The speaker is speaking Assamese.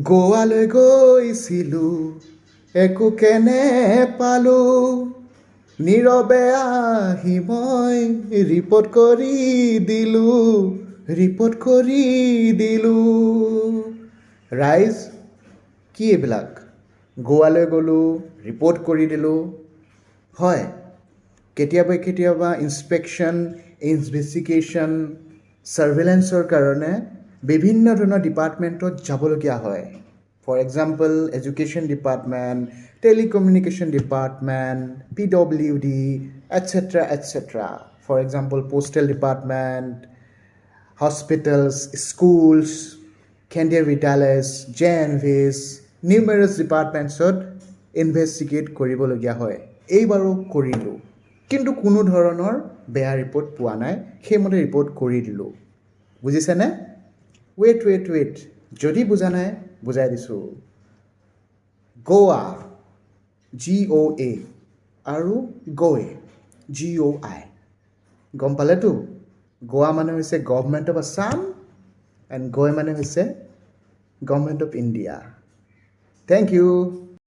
গোৱালৈ গৈছিলোঁ একো কেনে পালোঁ নীৰৱে আহি মই ৰিপৰ্ট কৰি দিলোঁ ৰাইজ কি এইবিলাক গোৱালৈ গ'লোঁ ৰিপৰ্ট কৰি দিলোঁ হয় কেতিয়াবা ইনস্পেকশ্যন ইনভেষ্টিগেশ্যন ছাৰ্ভেলেঞ্চৰ কাৰণে বিভিন্ন ধৰণৰ ডিপাৰ্টমেণ্টত যাবলগীয়া হয় for example education department telecommunication department PWD etcetera for example postal department hospitals schools Kendriya Vidyalaya JNVs নিউমেৰাছ ডিপাৰ্টমেণ্টছত investigate কৰিবলগীয়া হয় এইবাৰো কৰিলোঁ কিন্তু কোনো ধৰণৰ বেয়া ৰিপৰ্ট পোৱা নাই সেইমতে ৰিপৰ্ট কৰি দিলোঁ বুজিছেনে ৱেইট যদি বুজা নাই বুজাই দিছোঁ গোৱা GOA আৰু গৈ GOI গম পালেতো গোৱা মানে হৈছে গভৰ্ণমেণ্ট অফ আছাম এণ্ড গৈ মানে হৈছে government of India thank U